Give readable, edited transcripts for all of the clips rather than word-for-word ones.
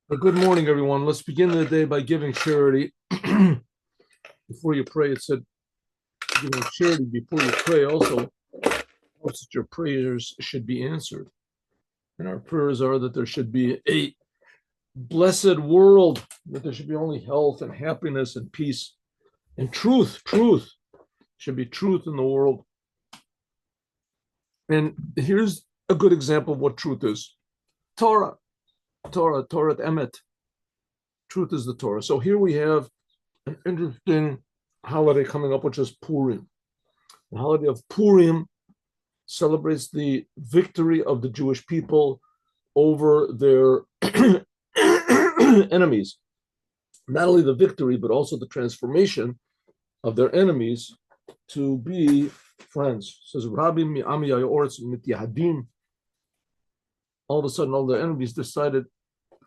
Good morning, everyone. Let's begin the day by giving charity. Before you pray, it said giving charity before you pray also hopes that your prayers should be answered. And our prayers are that there should be a blessed world, that there should be only health and happiness and peace and truth. Truth should be truth in the world. And here's a good example of what truth is. Torah Emet. Truth is the Torah. So here we have an interesting holiday coming up, which is Purim. The holiday of Purim celebrates the victory of the Jewish people over their enemies. Not only the victory, but also the transformation of their enemies to be friends. It says, Rabbi Mi'ami Yayoretz Mityahadim. All of a sudden, all the enemies decided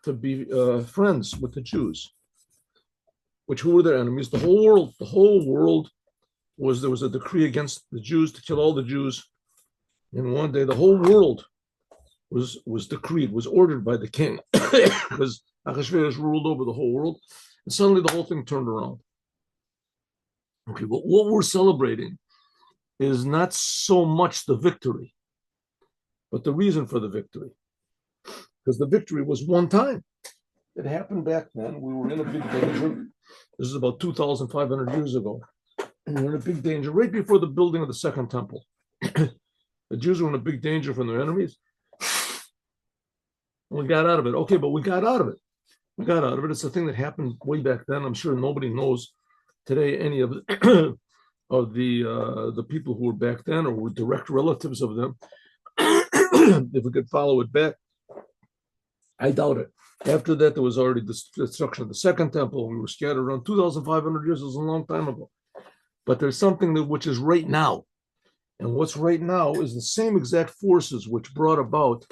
to be friends with the Jews. Which who were their enemies? The whole world. The whole world there was a decree against the Jews to kill all the Jews. And one day the whole world was decreed, was ordered by the king, because Achashverosh ruled over the whole world. And suddenly the whole thing turned around. Okay, but what we're celebrating is not so much the victory, but the reason for the victory. Because the victory was one time. It happened back then. We were in a big danger. This is about 2,500 years ago. And we were in a big danger right before the building of the second temple. The Jews were in a big danger from their enemies. And we got out of it. Okay, but we got out of it. We got out of it. It's a thing that happened way back then. I'm sure nobody knows today any of of the people who were back then or were direct relatives of them. If we could follow it back, I doubt it. After that, there was already the destruction of the second temple. We were scattered around 2,500 years. It was a long time ago. But there's something which is right now. And what's right now is the same exact forces which brought about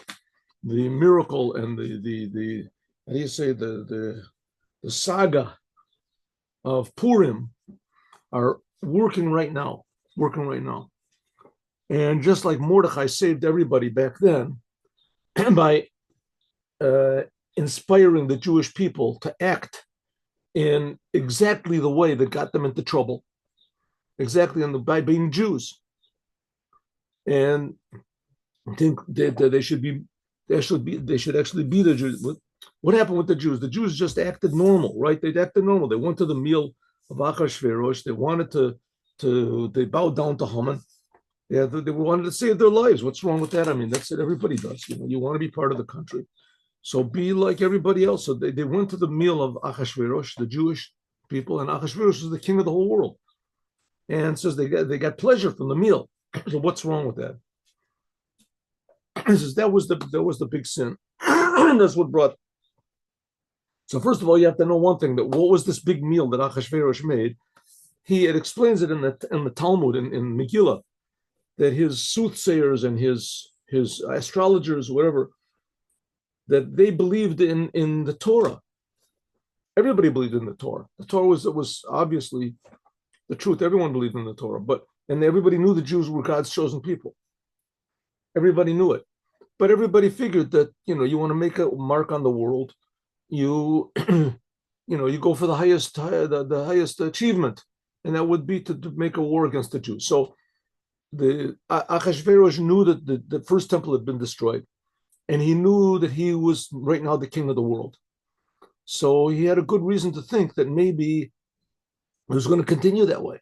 the miracle and the how do you say, the saga of Purim are working right now. And just like Mordechai saved everybody back then by inspiring the Jewish people to act in exactly the way that got them into trouble, exactly by being Jews, and think that they should actually be the Jews. What happened with the Jews? The Jews just acted normal, right? They acted normal. They went to the meal of Achashverosh. They wanted they bowed down to Haman. Yeah, they wanted to save their lives. What's wrong with that? I mean, that's it. Everybody does. You want to be part of the country. So be like everybody else. So they went to the meal of Achashverosh, the Jewish people, and Achashverosh is the king of the whole world. And says they got pleasure from the meal. So what's wrong with that? He says that was the big sin. That's what brought. So first of all, you have to know one thing: that what was this big meal that Achashverosh made? It explains it in the Talmud in Megillah, that his soothsayers and his astrologers, whatever, that they believed in the Torah. Everybody believed in the Torah. The Torah was obviously the truth. Everyone believed in the Torah, and everybody knew the Jews were God's chosen people. Everybody knew it, but everybody figured that you want to make a mark on the world, you you go for the highest achievement, and that would be to make a war against the Jews. So the Achashverosh knew that the first temple had been destroyed, and he knew that he was right now the king of the world. So he had a good reason to think that maybe it was going to continue that way,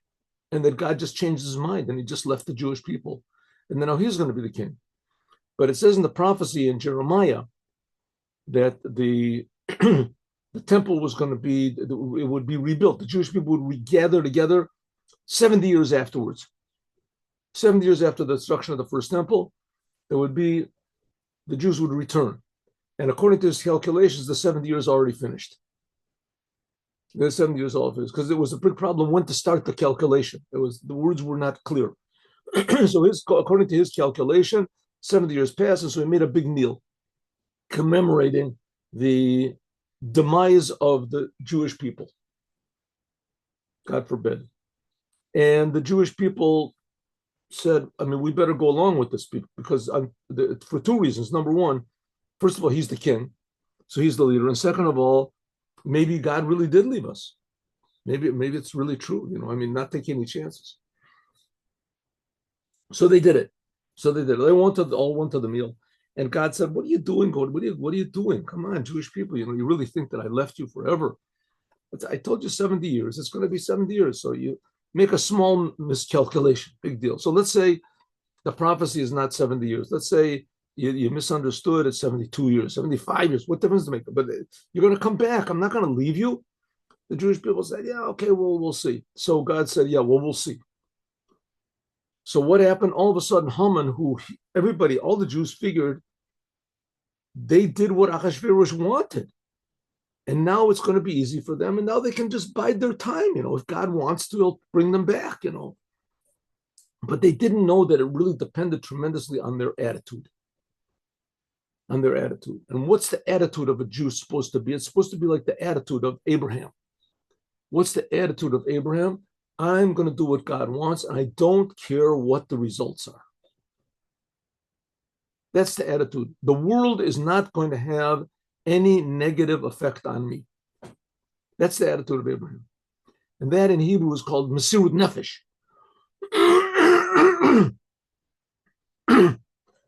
and that God just changed his mind and he just left the Jewish people, and then now he's going to be the king. But it says in the prophecy in Jeremiah that the temple was going to be, it would be rebuilt. The Jewish people would regather together 70 years afterwards. 70 years after the destruction of the first temple, the Jews would return. And according to his calculations, the 70 years already finished. The 70 years all finished, because it was a big problem when to start the calculation. The words were not clear. So according to his calculation, 70 years passed, and so he made a big meal commemorating the demise of the Jewish people. God forbid. And the Jewish people said, I mean, we better go along with this because for two reasons. Number one, first of all, he's the king. So he's the leader. And second of all, maybe God really did leave us. Maybe it's really true. Not taking any chances. So they did it. They all went to the meal. And God said, "What are you doing, God? What are you doing? Come on, Jewish people. You really think that I left you forever? I told you 70 years. It's going to be 70 years. So you make a small miscalculation. Big deal. So let's say the prophecy is not 70 years. Let's say you misunderstood. It's 72 years, 75 years. What difference does it make? But you're going to come back. I'm not going to leave you." The Jewish people said, "Yeah, okay, well, we'll see." So God said, "Yeah, well, we'll see." So what happened? All of a sudden, Haman, all the Jews figured they did what Ahasuerus wanted. And now it's going to be easy for them. And now they can just bide their time. If God wants to, he'll bring them back, But they didn't know that it really depended tremendously on their attitude. And what's the attitude of a Jew supposed to be? It's supposed to be like the attitude of Abraham. What's the attitude of Abraham? I'm going to do what God wants, and I don't care what the results are. That's the attitude. The world is not going to have any negative effect on me. That's the attitude of Abraham. And that in Hebrew is called Mesirut Nefesh.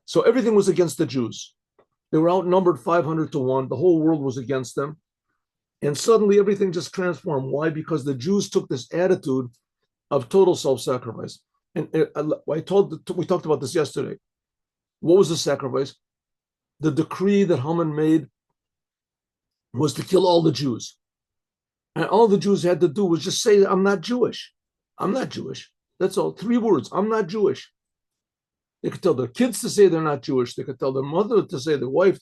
So everything was against the Jews. They were outnumbered 500-1. The whole world was against them. And suddenly everything just transformed. Why? Because the Jews took this attitude of total self-sacrifice. And we talked about this yesterday. What was the sacrifice? The decree that Haman made was to kill all the Jews. And all the Jews had to do was just say, "I'm not Jewish. I'm not Jewish." That's all. 3 words. "I'm not Jewish." They could tell their kids to say they're not Jewish. They could tell their mother to say, their wife.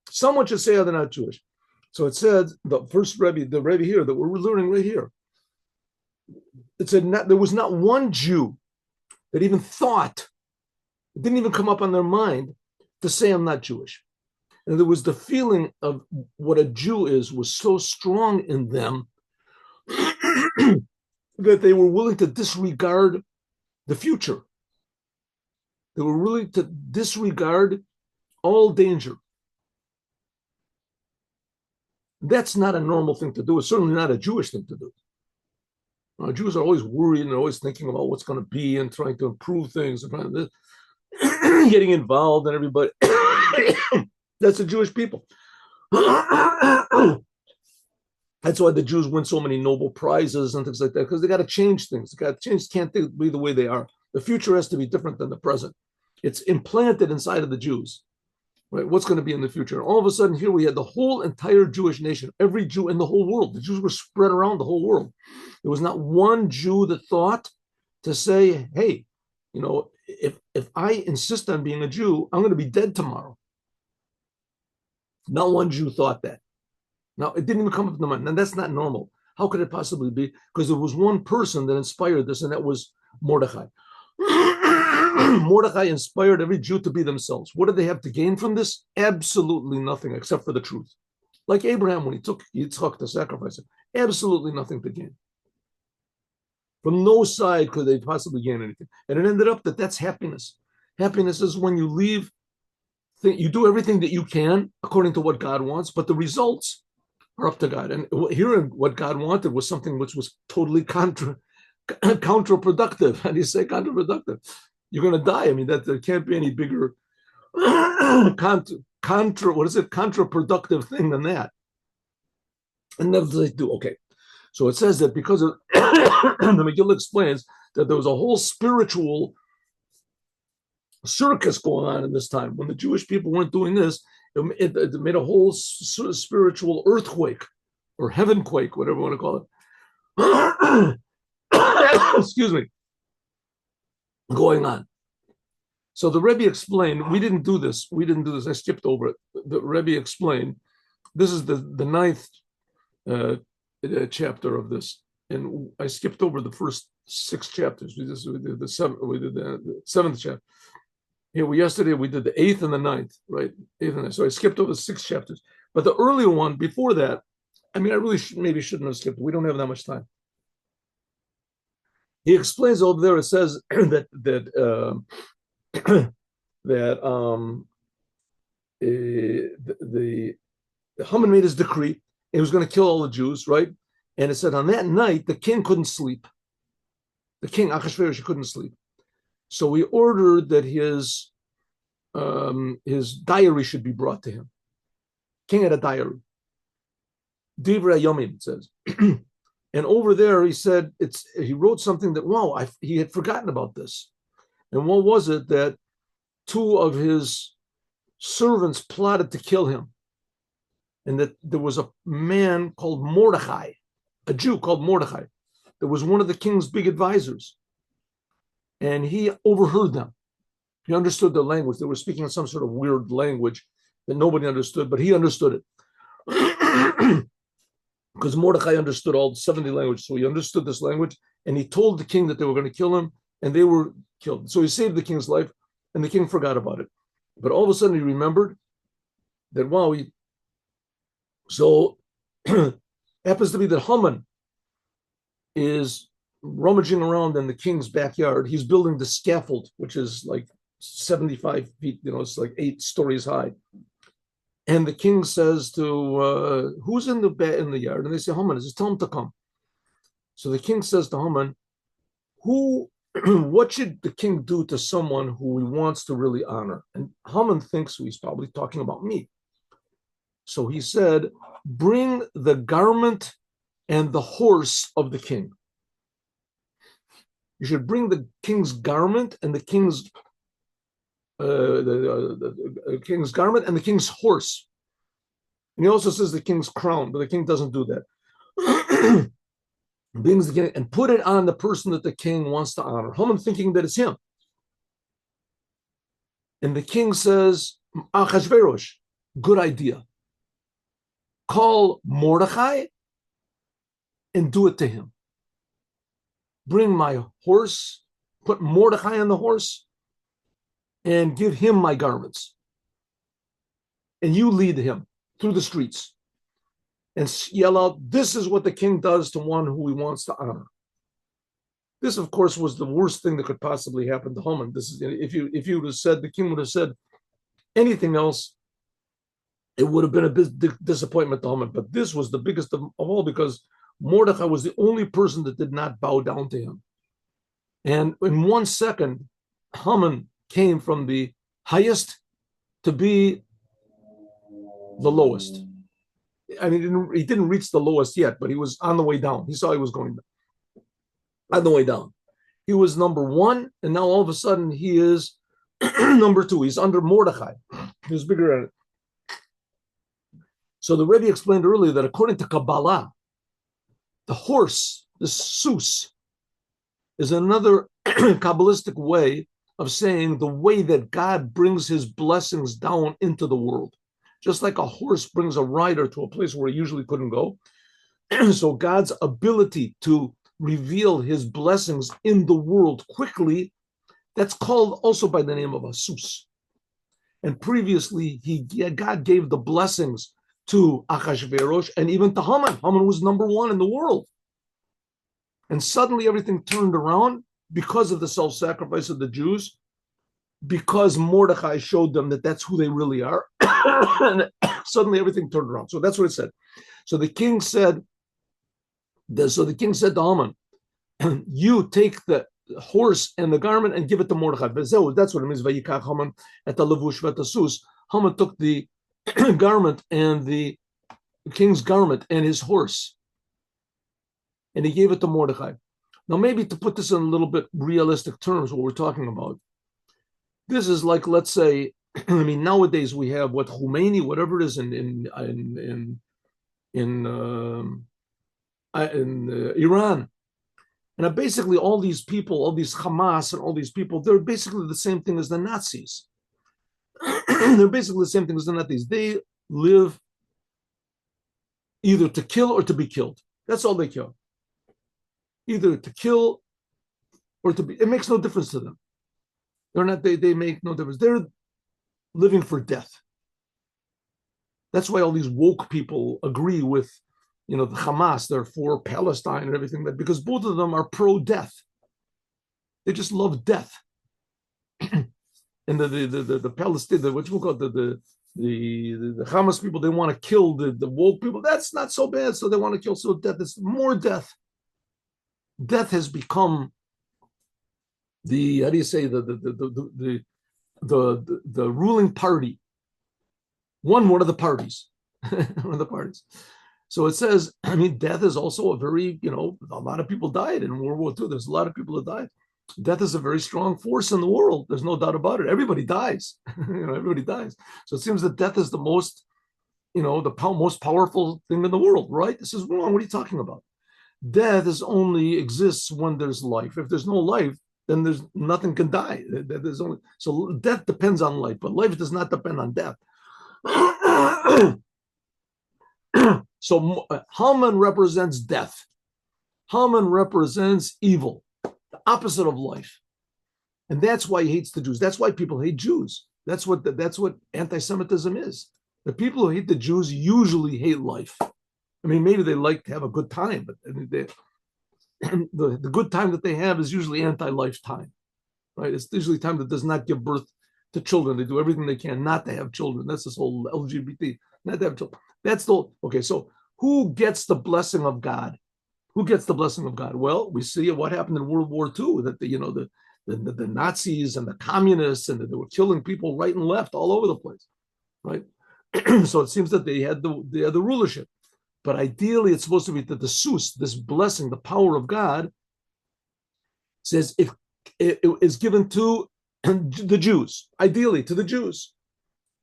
Someone should say they're not Jewish. So it said, the first Rebbe, the Rebbe here that we're learning right here, it said there was not one Jew that even thought, it didn't even come up on their mind to say, "I'm not Jewish." And there was the feeling of what a Jew is was so strong in them that they were willing to disregard the future. They were willing to disregard all danger. That's not a normal thing to do. It's certainly not a Jewish thing to do. Jews are always worried and they're always thinking about what's going to be and trying to improve things and trying to getting involved in everybody. That's the Jewish people. That's why the Jews win so many Nobel Prizes and things like that, because they got to change things. They got to change, can't be the way they are. The future has to be different than the present. It's implanted inside of the Jews, right? What's going to be in the future? And all of a sudden, here we had the whole entire Jewish nation, every Jew in the whole world. The Jews were spread around the whole world. There was not one Jew that thought to say, "Hey, if I insist on being a Jew, I'm going to be dead tomorrow." Not one Jew thought that. Now, it didn't even come up in the mind. And that's not normal. How could it possibly be? Because there was one person that inspired this, and that was Mordechai. Mordechai inspired every Jew to be themselves. What did they have to gain from this? Absolutely nothing except for the truth. Like Abraham when he took Yitzchak to sacrifice him. Absolutely nothing to gain. From no side could they possibly gain anything. And it ended up that's happiness. Happiness is when you leave, you do everything that you can according to what God wants, but the results are up to God. And hearing what God wanted was something which was totally counterproductive. How do you say counterproductive? You're going to die. There can't be any bigger counterproductive thing than that. And nevertheless, they do. Okay. So it says that because of the Megillah explains that there was a whole spiritual circus going on in this time. When the Jewish people weren't doing this, it made a whole sort of spiritual earthquake or heavenquake, whatever you want to call it. Excuse me. Going on. So the Rebbe explained, we didn't do this. I skipped over it. The Rebbe explained, this is the ninth chapter of this. And I skipped over the first 6 chapters. We did the seventh chapter. Yesterday we did the 8th and the 9th, right? 8th and 9th. So I skipped over 6 chapters. But the earlier one before that, I really maybe shouldn't have skipped. We don't have that much time. He explains over there. It says that Haman made his decree. He was going to kill all the Jews, right? And it said on that night, the king couldn't sleep. The king, Achashverosh, couldn't sleep. So he ordered that his diary should be brought to him. King had a diary. Divrei Yomim, it says. And over there, he said, he wrote something that, wow, he had forgotten about this. And what was it? That two of his servants plotted to kill him. And that there was a man called Mordechai, a Jew called Mordechai, that was one of the king's big advisors. And he overheard them. He understood the language. They were speaking in some sort of weird language that nobody understood, but he understood it. Because Mordechai understood all 70 languages. So he understood this language, and he told the king that they were going to kill him, and they were killed. So he saved the king's life, and the king forgot about it. But all of a sudden he remembered that, wow, so happens to be that Haman is rummaging around in the king's backyard. He's building the scaffold, which is like 75 feet, it's like 8 stories high. And the king says to, who's in the yard? And they say, Haman. He says, tell him to come. So the king says to Haman, what should the king do to someone who he wants to really honor? And Haman thinks he's probably talking about me. So he said, bring the garment and the horse of the king. You should bring the king's garment and the king's king's garment and the king's horse. And he also says the king's crown, but the king doesn't do that. Brings the king and put it on the person that the king wants to honor. Haman thinking that it's him. And the king says, Achashverosh, good idea. Call Mordechai and do it to him. Bring my horse, put Mordechai on the horse, and give him my garments. And you lead him through the streets and yell out, this is what the king does to one who he wants to honor. This, of course, was the worst thing that could possibly happen to Haman. This is if you would have said, the king would have said anything else, it would have been a big disappointment to Haman. But this was the biggest of all, because Mordechai was the only person that did not bow down to him. And in 1 second, Haman came from the highest to be the lowest. I mean, he didn't reach the lowest yet, but he was on the way down. He saw he was going on the way down. He was number 1, and now all of a sudden he is number 2. He's under Mordechai. He was bigger at it. So the Rebbe explained earlier that according to Kabbalah, the horse, the sus, is another Kabbalistic way of saying the way that God brings his blessings down into the world. Just like a horse brings a rider to a place where he usually couldn't go. So God's ability to reveal his blessings in the world quickly, that's called also by the name of a sus. And previously, God gave the blessings to Achashverosh and even to Haman. Haman was number 1 in the world. And suddenly everything turned around because of the self-sacrifice of the Jews, because Mordechai showed them that that's who they really are. And suddenly everything turned around. So that's what it said. So the king said to Haman, you take the horse and the garment and give it to Mordechai. That's what it means. Vayikach Haman et levush v'tasus. Haman took the garment and the king's garment and his horse, and he gave it to Mordechai. Now, maybe to put this in a little bit realistic terms, what we're talking about, this is like, let's say, I mean, nowadays we have what Khomeini, whatever it is in Iran, and basically all these people, all these Hamas and all these people, they're basically the same thing as the Nazis. They're basically the same thing as the Nazis. They live either to kill or to be killed. That's all they care. Either to kill or to be. It makes no difference to them. They're not. They make no difference. They're living for death. That's why all these woke people agree with, the Hamas. They're for Palestine and everything, because both of them are pro-death. They just love death. And the Palestinian, what you call it, the Hamas people, they want to kill the woke people. That's not so bad. So they want to kill. So death is more death. Death has become the, how do you say, the ruling party. One of the parties. One of the parties. So it says, I mean, death is also a very, a lot of people died in World War II. There's a lot of people that died. Death is a very strong force in the world. There's no doubt about it. Everybody dies. Everybody dies. So it seems that death is the most, most powerful thing in the world, right? This is wrong. What are you talking about? Death only exists when there's life. If there's no life, then there's nothing can die. So death depends on life, but life does not depend on death. So Haman represents death. Haman represents evil, the opposite of life. And that's why he hates the Jews. That's why people hate Jews. That's what anti-Semitism is. The people who hate the Jews usually hate life. I mean, maybe they like to have a good time, but the good time that they have is usually anti-life time, right? It's usually time that does not give birth to children. They do everything they can not to have children. That's this whole LGBT, not to have children. Okay, so who gets the blessing of God? Who gets the blessing of God? Well, we see what happened in World War II, that the Nazis and the communists, and they were killing people right and left all over the place, right? So it seems that they had the rulership. But ideally, it's supposed to be that the sus, this blessing, the power of God, says if it is given to the Jews, ideally to the Jews,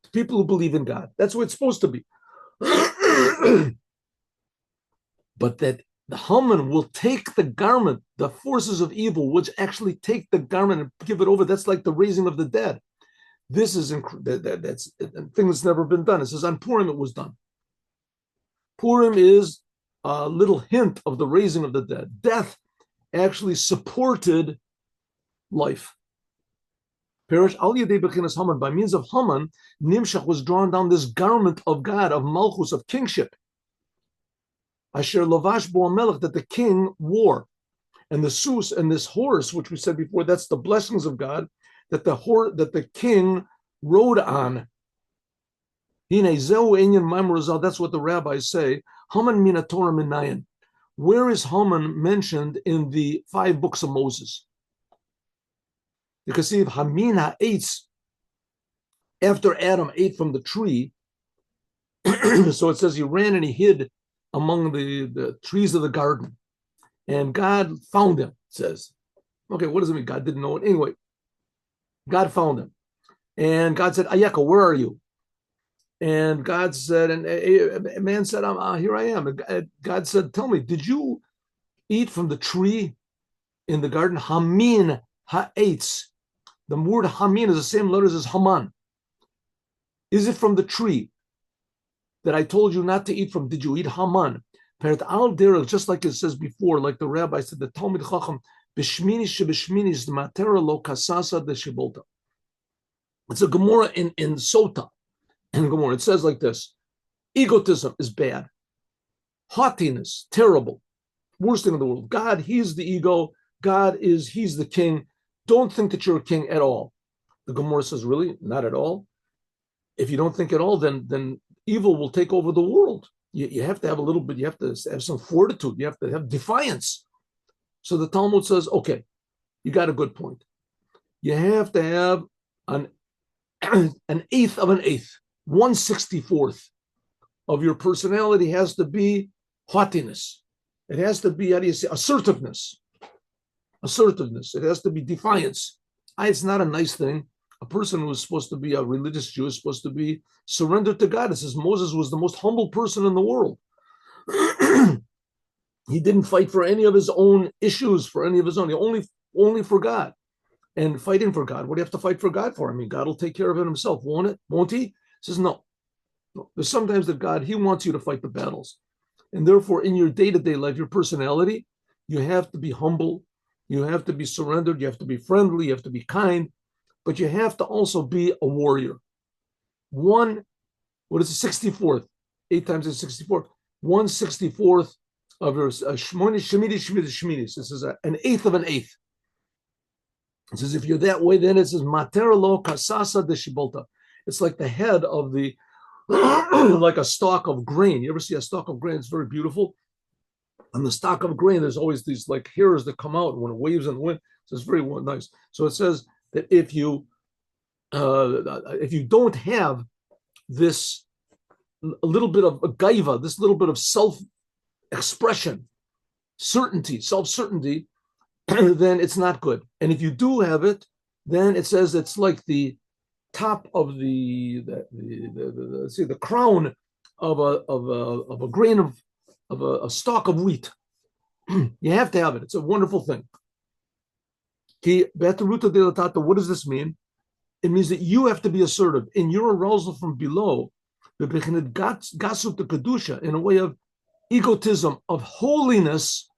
to people who believe in God. That's what it's supposed to be. But that the Haman will take the garment, the forces of evil, which actually take the garment and give it over. That's like the raising of the dead. This is that's a thing that's never been done. It says on Purim it was done. Purim is a little hint of the raising of the dead. Death actually supported life. Perish al yedei bechinas Haman, by means of Haman, Nimshach was drawn down this garment of God, of Malchus, of kingship. Asher lavash bo melech, that the king wore. And the sus, and this horse, which we said before, that's the blessings of God, that the king rode on. That's what the rabbis say. Haman mina Torah minayin. Where is Haman mentioned in the 5 books of Moses? Because see, if Hamina ate after Adam ate from the tree, so it says he ran and he hid among the trees of the garden, and God found him. It says, okay, what does it mean? God didn't know it anyway. God found him, and God said, Ayeka, where are you? And God said, and a man said, here I am. And God said, tell me, did you eat from the tree in the garden? Hamin ha'etz. The word Hamin is the same letters as Haman. Is it from the tree that I told you not to eat from? Did you eat Haman? Just like it says before, like the rabbi said, the Talmud Chacham, b'shmini sheb'shmini matera lo kasasa de shibolta. It's a Gemara in Sota. In Gemara, it says like this: egotism is bad, haughtiness, terrible, worst thing in the world. God, he's the ego. He's the king. Don't think that you're a king at all. The Gemara says, really? Not at all? If you don't think at all, then evil will take over the world. You have to have a little bit, you have to have some fortitude. You have to have defiance. So the Talmud says, okay, you got a good point. You have to have an eighth of an eighth. 1/64th of your personality has to be haughtiness. It has to be, how do you say, assertiveness. It has to be defiance. It's not a nice thing. A person who is supposed to be a religious Jew is supposed to be surrendered to God. It says Moses was the most humble person in the world. He didn't fight for any of his own issues, for any of his own. He only for God. And fighting for God, what do you have to fight for God for? I mean, God will take care of it himself, won't it? Won't he? Says no. There's sometimes that God, he wants you to fight the battles. And therefore, in your day-to-day life, your personality, you have to be humble, you have to be surrendered, you have to be friendly, you have to be kind, but you have to also be a warrior. What is it, 64th? 8 times is 64. 1/64th of your shemini. This is an eighth of an eighth. It says if you're that way, then it says matera lo kasasa de shibolta. It's like the head of the like a stalk of grain. You ever see a stalk of grain? It's very beautiful. On the stalk of grain, there's always these like hairs that come out when it waves in the wind. So it's very nice. So it says that if you don't have this a little bit of a gaiva, this little bit of self-expression, certainty, self-certainty, then it's not good. And if you do have it, then it says it's like the top of the crown of a grain of a stalk of wheat. You have to have it. It's a wonderful thing. What does this mean? It means that you have to be assertive in your arousal from below, in a way of egotism, of holiness,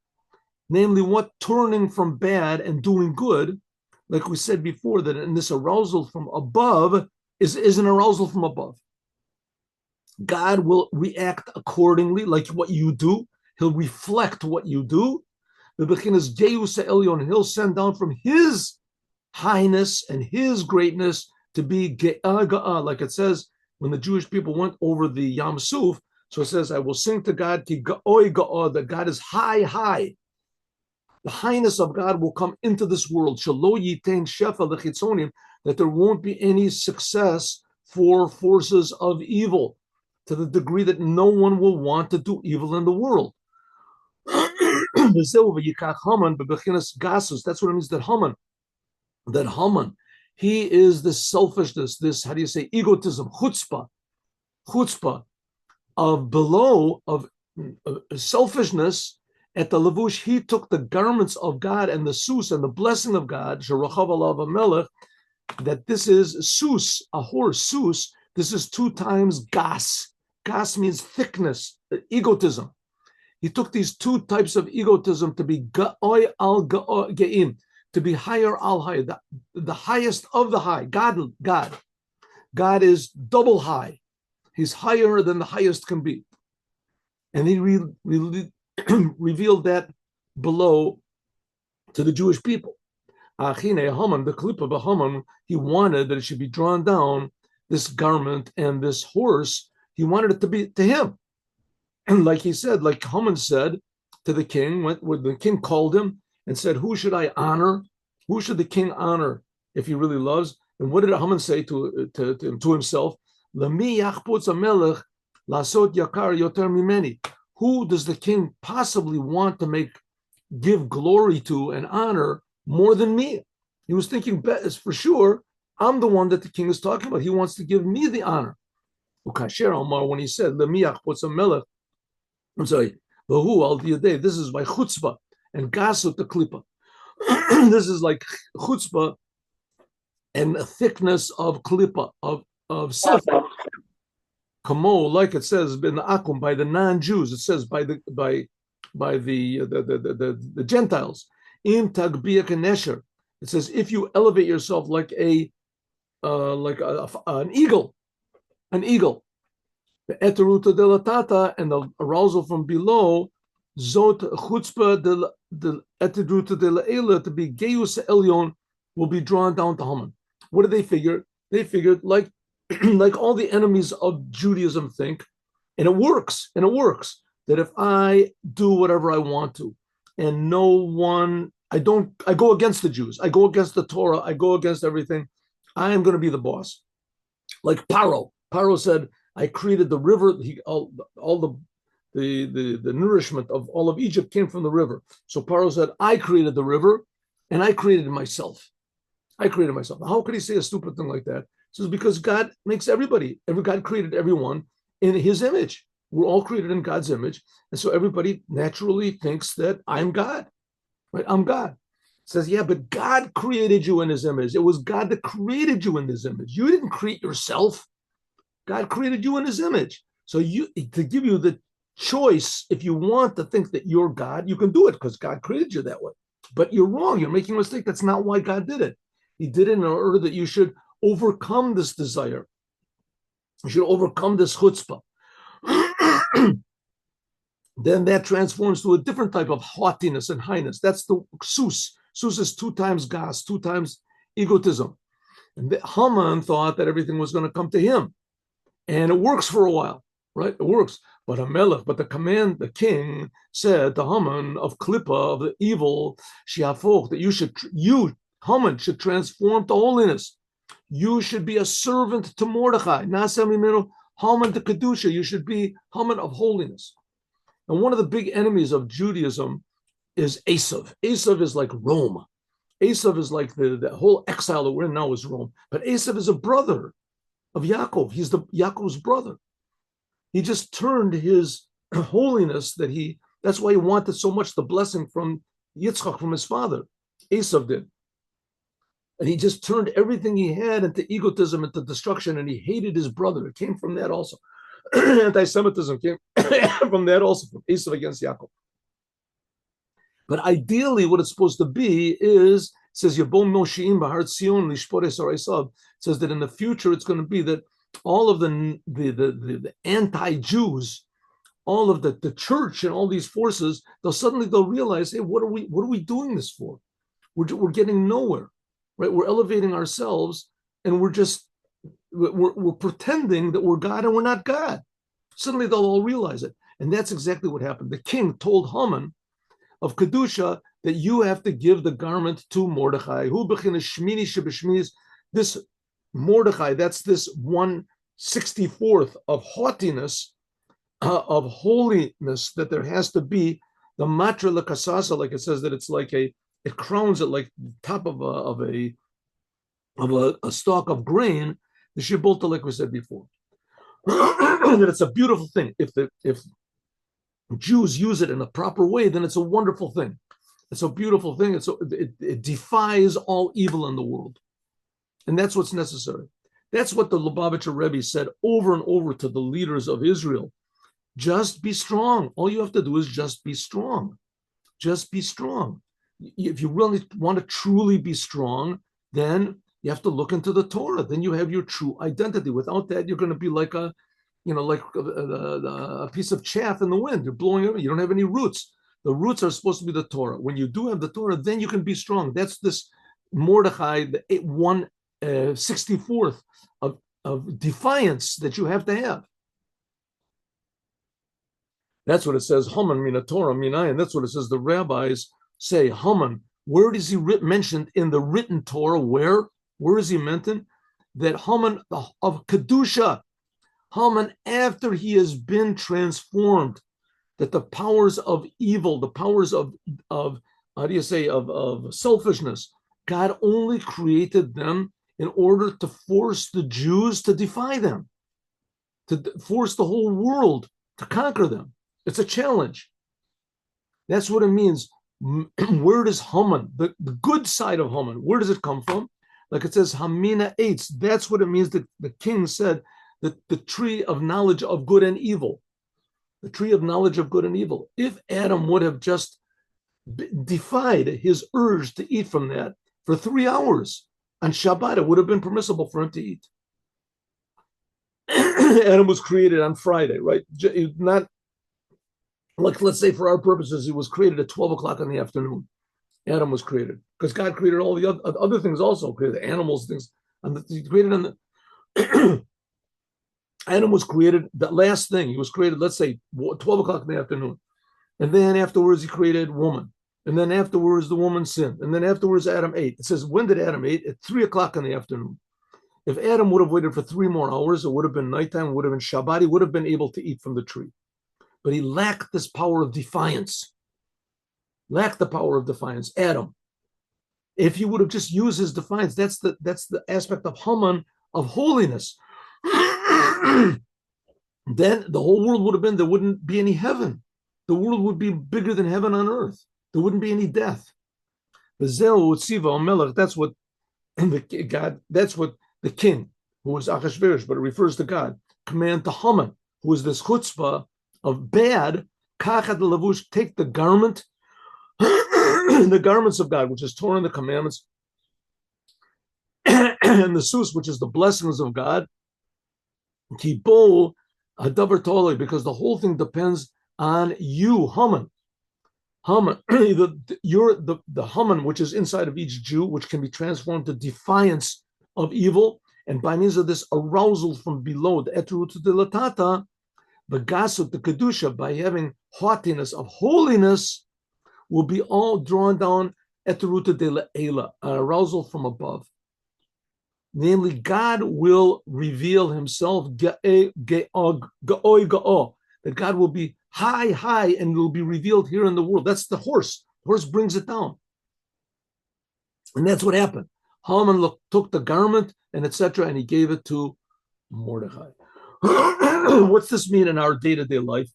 namely what turning from bad and doing good. Like we said before, that in this arousal from above is an arousal from above. God will react accordingly, like what you do. He'll reflect what you do. He'll send down from his highness and his greatness to be ge'ah, like it says when the Jewish people went over the Yam Suf. So it says, I will sing to God, that God is high, high. The highness of God will come into this world. That there won't be any success for forces of evil, to the degree that no one will want to do evil in the world. That's what it means that Haman, he is this selfishness, this, how do you say, egotism, chutzpah of below, of selfishness. At the Levush, he took the garments of God and the sus and the blessing of God, that this is sus, a horse, sus, this is 2 times gas. Gas means thickness, egotism. He took these 2 types of egotism to be ga'oi al ge'im, to be higher al high, the highest of the high. God is double high. He's higher than the highest can be. And he revealed that below to the Jewish people. Haman, the klippa of Haman, he wanted that it should be drawn down, this garment and this horse. He wanted it to be to him. And like he said, like Haman said to the king, when the king called him and said, who should I honor? Who should the king honor if he really loves? And what did Haman say to himself? Who does the king possibly want to give glory to and honor more than me? He was thinking, for sure, I'm the one that the king is talking about. He wants to give me the honor. When he said, I'm sorry, this is by chutzpah and gasut the klipa. This is like chutzpah and a thickness of klipa, of self. Kamo, like it says in the Akum, by the non-Jews, it says by the Gentiles. In Tagbiyah Nesher, it says if you elevate yourself like an eagle, the eteruta de la tata, and the arousal from below, zot chutzpah the eteruta de la ela, to be geus elyon, will be drawn down to Haman. What did they figure? They figured like all the enemies of Judaism think, and it works, that if I do whatever I want to, and I go against the Jews, I go against the Torah, I go against everything, I am going to be the boss. Like Paro said, I created the river, all the nourishment of all of Egypt came from the river. So Paro said, I created the river, and I created myself. How could he say a stupid thing like that? So because God makes God created everyone in his image. We're all created in God's image. And so everybody naturally thinks that I'm God, right? I'm God. It says, yeah, but God created you in his image. It was God that created you in his image. You didn't create yourself. God created you in his image. So to give you the choice, if you want to think that you're God, you can do it because God created you that way. But you're wrong. You're making a mistake. That's not why God did it. He did it in order that you should overcome this desire. You should overcome this chutzpah. Then that transforms to a different type of haughtiness and highness. That's the sus. Sus is 2 times gas, 2 times egotism. And Haman thought that everything was going to come to him. And it works for a while, right? It works. But the king said to Haman of Klippa, of the evil, Shiafok, that you, Haman, should transform to holiness. You should be a servant to Mordechai. Haman to Kedusha. You should be Haman of holiness. And one of the big enemies of Judaism is Esav. Esav is like Rome. Esav is like the whole exile that we're in now is Rome. But Esav is a brother of Yaakov. He's Yaakov's brother. He just turned his holiness that's why he wanted so much the blessing from Yitzchak, from his father. Esav did. And he just turned everything he had into egotism, into destruction, and he hated his brother. It came from that also. Anti-Semitism came from that also, from Esav against Yaakov. But ideally, what it's supposed to be is, it says, Yabom Moshiim Bahar Tzion Lishpore Esav. It says that in the future, it's going to be that all of the anti-Jews, all of the church and all these forces, they'll realize, hey, what are we doing this for? We're getting nowhere. Right, we're elevating ourselves, and we're pretending that we're God, and we're not God. Suddenly, they'll all realize it, and that's exactly what happened. The king told Haman of Kedusha that you have to give the garment to Mordechai. This Mordechai, that's this 1/64th of haughtiness, of holiness that there has to be. The matra lekasasa, like it says that it's like it crowns it like the top of a stalk of grain, the shibolta, like we said before. That it's a beautiful thing. If Jews use it in a proper way, then it's a wonderful thing. It's a beautiful thing. It defies all evil in the world. And that's what's necessary. That's what the Lubavitcher Rebbe said over and over to the leaders of Israel. Just be strong. All you have to do is just be strong. Just be strong. If you really want to truly be strong, then you have to look into the Torah. Then you have your true identity. Without that, you're going to be like a piece of chaff in the wind. You're blowing over. You don't have any roots. The roots are supposed to be the Torah. When you do have the Torah, then you can be strong. That's this Mordechai, the 1/64th of defiance that you have to have. That's what it says. Haman mina Torah minayin. That's what it says. The rabbis say Haman. Where is he mentioned in the written Torah? Where is he mentioned? That Haman of Kedusha, Haman after he has been transformed, that the powers of evil, the powers of selfishness, God only created them in order to force the Jews to defy them, to force the whole world to conquer them. It's a challenge. That's what it means. Where does Haman, the good side of Haman, where does it come from? Like it says, Hamina Eitz. That's what it means that the king said that the tree of knowledge of good and evil, the tree of knowledge of good and evil. If Adam would have just defied his urge to eat from that for 3 hours on Shabbat, it would have been permissible for him to eat. Adam was created on Friday, right? Not like, let's say for our purposes, he was created at 12 o'clock in the afternoon. Adam was created because God created all the other things also, created the animals, things. He created on the Adam was created, the last thing, he was created, let's say 12 o'clock in the afternoon. And then afterwards he created woman. And then afterwards the woman sinned. And then afterwards Adam ate. It says, when did Adam eat? At 3 o'clock in the afternoon. If Adam would have waited for 3 more hours, it would have been nighttime, it would have been Shabbat, he would have been able to eat from the tree. But he lacked this power of defiance. Lacked the power of defiance. Adam. If he would have just used his defiance, that's the aspect of Haman, of holiness. Then the whole world would have been, there wouldn't be any heaven. The world would be bigger than heaven on earth. There wouldn't be any death. That's what God, that's what the king, who was Achashverosh, but it refers to God, command to Haman, who is this chutzpah of bad, kachad lavush, take the garment, the garments of God, which is Torah and the commandments, and the sus, which is the blessings of God, kibo hadavar tolei, because the whole thing depends on you, Haman. Haman, you're the Haman, which is inside of each Jew, which can be transformed to defiance of evil, And by means of this arousal from below, the etrut dilatata, the gasut, the kedusha, by having haughtiness of holiness, will be all drawn down etrut de la, an arousal from above. Namely, God will reveal himself, that God will be high, and will be revealed here in the world. That's the horse. The horse brings it down. And that's what happened. Haman took the garment and etc., and he gave it to Mordechai. What's this mean in our day-to-day life?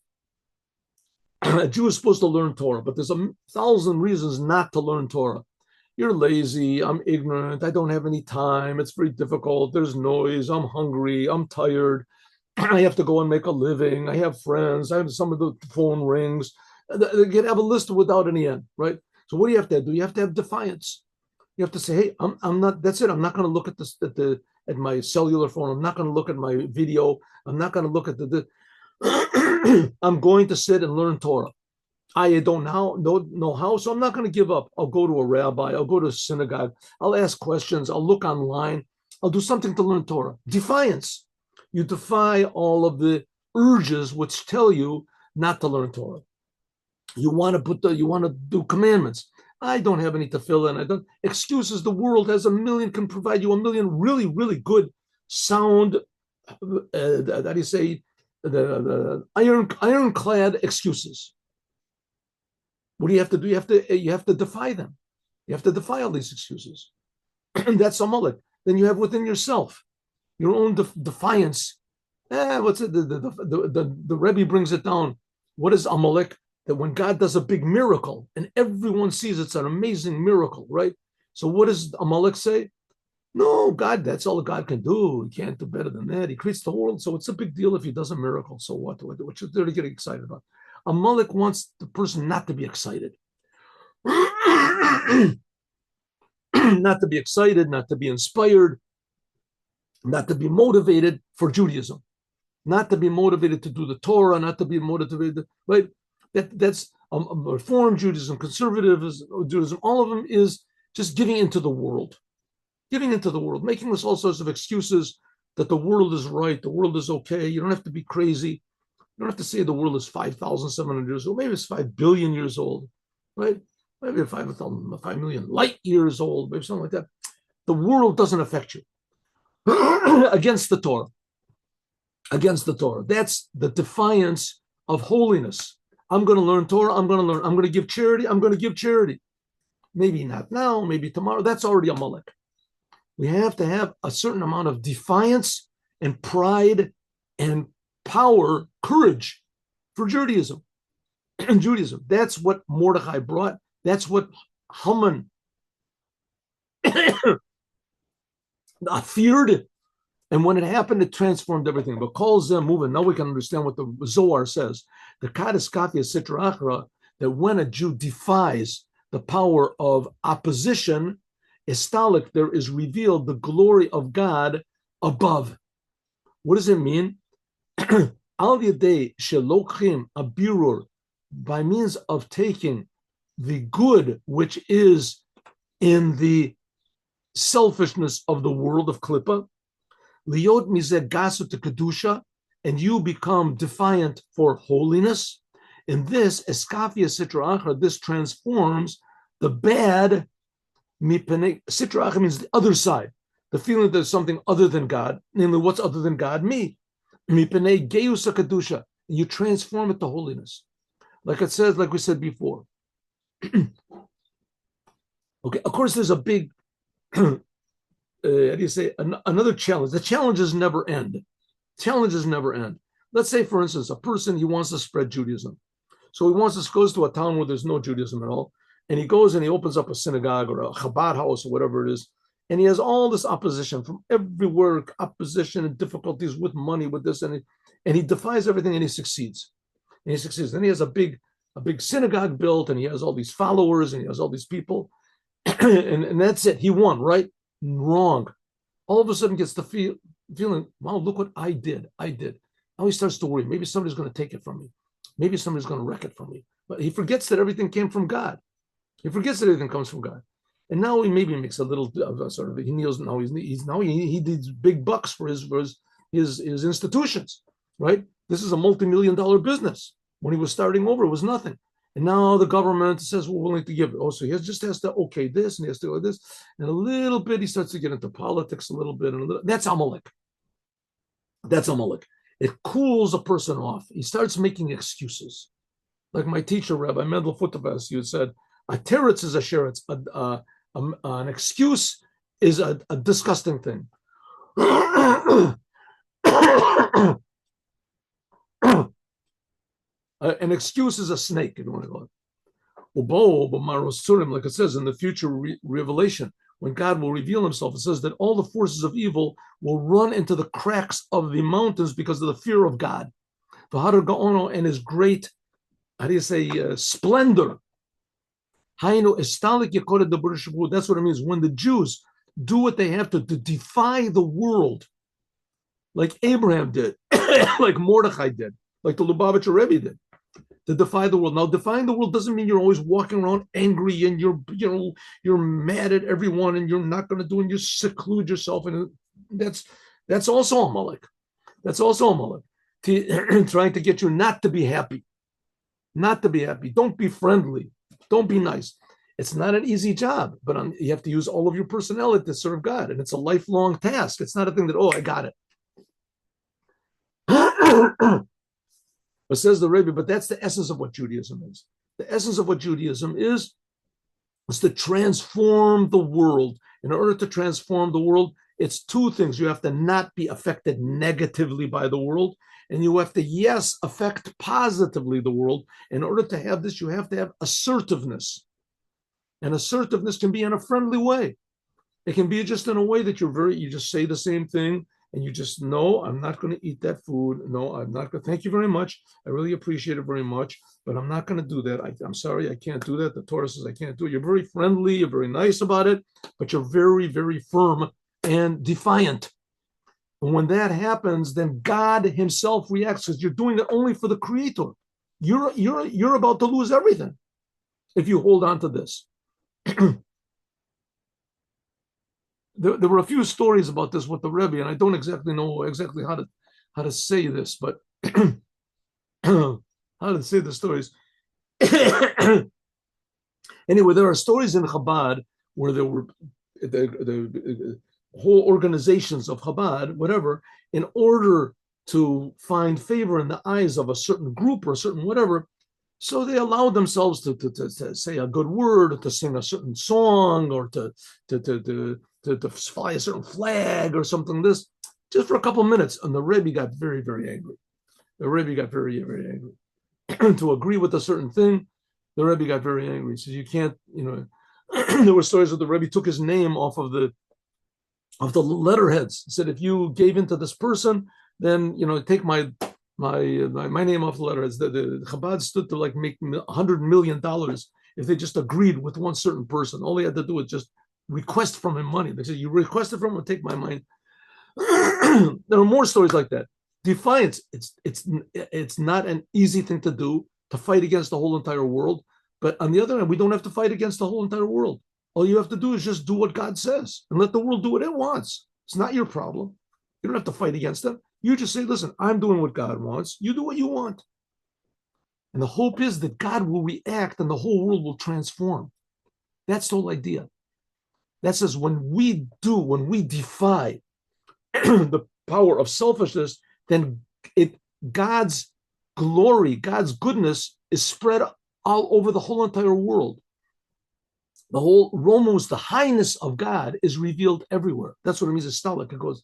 A Jew is supposed to learn Torah, but there's 1,000 reasons not to learn Torah. You're lazy, I'm ignorant, I don't have any time, it's very difficult, there's noise, I'm hungry, I'm tired, I have to go and make a living, I have friends, I have some of the phone rings. You can have a list without any end, right? So what do you have to do? You have to have defiance. You have to say, hey, I'm not, that's it. I'm not going to look at this at my cellular phone. I'm not going to look at my video. I'm not going to look at I'm going to sit and learn Torah. I don't know how, so I'm not going to give up. I'll go to a rabbi. I'll go to a synagogue. I'll ask questions. I'll look online. I'll do something to learn Torah. Defiance. You defy all of the urges which tell you not to learn Torah. You want to do commandments. I don't have any tefillin. I don't excuses. The world has can provide you 1,000,000 really, really good sound. How do you say the ironclad excuses? What do you have to do? You have to defy them. You have to defy all these excuses. And that's Amalek. Then you have within yourself your own defiance. What's it? The Rebbe brings it down. What is Amalek? That when God does a big miracle and everyone sees it's an amazing miracle, right? So what does Amalek say? No, God, that's all God can do. He can't do better than that. He creates the world. So it's a big deal if he does a miracle. So what should they get excited about? Amalek wants the person not to be excited. Not to be excited, not to be inspired, not to be motivated for Judaism, not to be motivated to do the Torah, not to be motivated, right? That's Reform Judaism, conservative Judaism, all of them is just giving into the world, making us all sorts of excuses that the world is right, the world is okay. You don't have to be crazy. You don't have to say the world is 5,700 years old. Maybe it's 5 billion years old, right? Maybe 5 million light years old, maybe something like that. The world doesn't affect you. Against the Torah. That's the defiance of holiness. I'm going to learn Torah. I'm going to give charity. Maybe not now, maybe tomorrow. That's already Amalek. We have to have a certain amount of defiance and pride and power, courage for Judaism. That's what Mordechai brought. That's what Haman feared. And when it happened, it transformed everything. But calls them moving. Now we can understand what the Zohar says. The Kadas Kafia Sitra Achra, that when a Jew defies the power of opposition, Estalik, there is revealed the glory of God above. What does it mean? Al Yadei Shelochim Abirur, by means of taking the good which is in the selfishness of the world of Klippa, Liot mizeh gasu to kedusha, and you become defiant for holiness. In this, eskafia sitra achra, this transforms the bad. Sitra achra means the other side, the feeling that there's something other than God. Namely, what's other than God? Me. Mipenei geusa kedusha. You transform it to holiness, like it says, like we said before. Okay, of course, there's a big. How do you say, another challenge? The challenges never end. Let's say, for instance, a person, he wants to spread Judaism. So he goes to a town where there's no Judaism at all. And he goes and he opens up a synagogue or a Chabad house or whatever it is. And he has all this opposition from everywhere, opposition and difficulties with money, with this. And he defies everything and he succeeds. Then he has a big synagogue built and he has all these followers and he has all these people. and that's it. He won, right? Wrong. All of a sudden gets the feeling, wow, look what I did. Now he starts to worry. Maybe somebody's going to take it from me. Maybe somebody's going to wreck it from me. But he forgets that everything came from God. He forgets that everything comes from God. And now he maybe makes a little sort of, he knows now he needs big bucks for his institutions, right? This is a multi-million-dollar business. When he was starting over, it was nothing. And now the government says we're willing to give it. Oh, so he just has to okay this and he has to do this. And a little bit, he starts to get into politics a little bit. That's Amalek. That's Amalek. It cools a person off. He starts making excuses. Like my teacher, Rabbi Mendel Futterfass, you said, a teretz is a sheretz. An excuse is a disgusting thing. An excuse is a snake, if you want to call it. Like it says in the future revelation, when God will reveal himself, it says that all the forces of evil will run into the cracks of the mountains because of the fear of God. And his great, splendor. That's what it means. When the Jews do what they have to defy the world, like Abraham did, like Mordechai did, like the Lubavitcher Rebbe did, to defy the world. Now, defying the world doesn't mean you're always walking around angry and you're mad at everyone and you're not going to do and you seclude yourself. And that's also Amalek. That's also Amalek. Trying to get you not to be happy. Not to be happy. Don't be friendly. Don't be nice. It's not an easy job, but you have to use all of your personality to serve God. And it's a lifelong task. It's not a thing that, oh, I got it. But says the Rebbe, but that's the essence of what Judaism is. The essence of what Judaism is to transform the world. In order to transform the world, it's two things. You have to not be affected negatively by the world, and you have to, yes, affect positively the world. In order to have this, you have to have assertiveness. And assertiveness can be in a friendly way. It can be just in a way that you just say the same thing, and you just, no, I'm not going to eat that food. No, I'm not going to. Thank you very much. I really appreciate it very much, but I'm not going to do that. I'm sorry, I can't do that. The Torah says I can't do it. You're very friendly. You're very nice about it, but you're very, very firm and defiant. And when that happens, then God himself reacts because you're doing it only for the Creator. You're about to lose everything if you hold on to this. There were a few stories about this with the Rebbe, and I don't exactly know how to say this, but how to say the stories. Anyway, there are stories in Chabad where there were the whole organizations of Chabad, whatever, in order to find favor in the eyes of a certain group or a certain whatever. So they allowed themselves to say a good word, or to sing a certain song, or to fly a certain flag or something like this, just for a couple of minutes. And the Rebbe got very, very angry. The Rebbe got very, very angry. To agree with a certain thing, the Rebbe got very angry. He says, you can't, there were stories where the Rebbe took his name off of the letterheads. He said, if you gave in to this person, then, take my name off the letterheads. The Chabad stood to like make $100 million if they just agreed with one certain person. All they had to do was just request from him money. They said, you requested from him, take my money. There are more stories like that. Defiance, it's not an easy thing to do, to fight against the whole entire world. But on the other hand, we don't have to fight against the whole entire world. All you have to do is just do what God says and let the world do what it wants. It's not your problem. You don't have to fight against them. You just say, listen, I'm doing what God wants. You do what you want. And the hope is that God will react and the whole world will transform. That's the whole idea. That says when we defy the power of selfishness, then God's glory, God's goodness is spread all over the whole entire world. The whole Romos, the highness of God is revealed everywhere. That's what it means. It's stalik. It goes,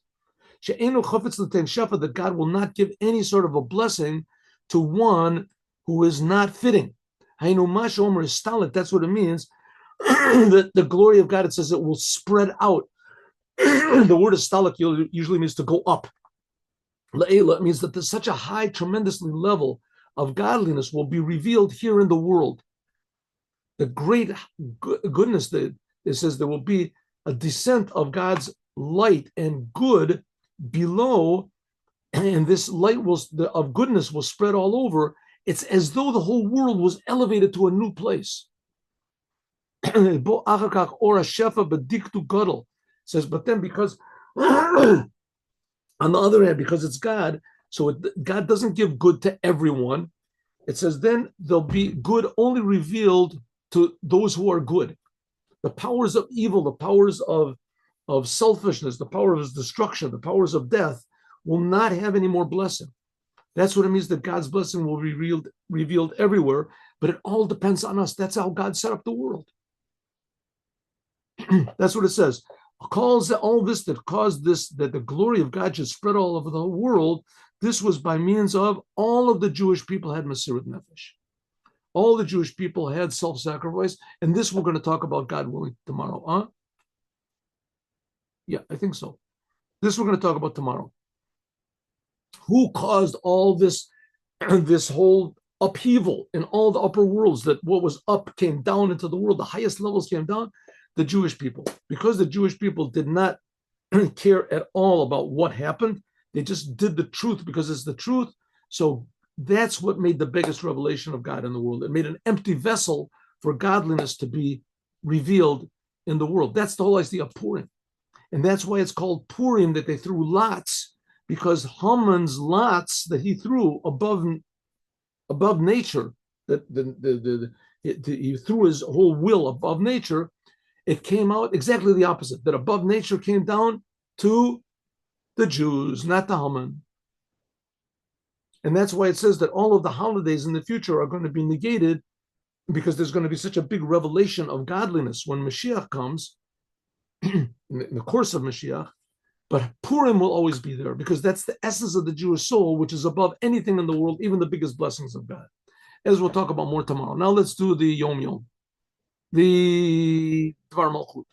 that God will not give any sort of a blessing to one who is not fitting. That's what it means. That the glory of God, it says it will spread out. The word stalik usually means to go up. La'ela means that there's such a high, tremendously level of godliness will be revealed here in the world. The great goodness that it says there will be a descent of God's light and good below, and this light of goodness will spread all over. It's as though the whole world was elevated to a new place. says, but then because on the other hand, because it's God, so God doesn't give good to everyone. It says then there'll be good only revealed to those who are good. The powers of evil, the powers of selfishness, the power of destruction, the powers of death will not have any more blessing. That's what it means that God's blessing will be revealed everywhere, but it all depends on us. That's how God set up the world. That's what it says. Calls all this that caused this, that the glory of God should spread all over the world. This was by means of all of the Jewish people had Mesirat Nefesh. All the Jewish people had self-sacrifice, and this we're going to talk about, God willing, tomorrow. Huh? Yeah, I think so. This we're going to talk about tomorrow. Who caused all this, this whole upheaval in all the upper worlds, that what was up came down into the world, the highest levels came down? The Jewish people. Because the Jewish people did not care at all about what happened, they just did the truth because it's the truth. So that's what made the biggest revelation of God in the world. It made an empty vessel for godliness to be revealed in the world. That's the whole idea of Purim. And that's why it's called Purim, that they threw lots, because Haman's lots that he threw above nature, that he threw his whole will above nature, it came out exactly the opposite, that above nature came down to the Jews, not the Haman. And that's why it says that all of the holidays in the future are going to be negated, because there's going to be such a big revelation of godliness when Mashiach comes, in the course of Mashiach. But Purim will always be there, because that's the essence of the Jewish soul, which is above anything in the world, even the biggest blessings of God, as we'll talk about more tomorrow. Now let's do the Yom Yom, the Dvar Malchut.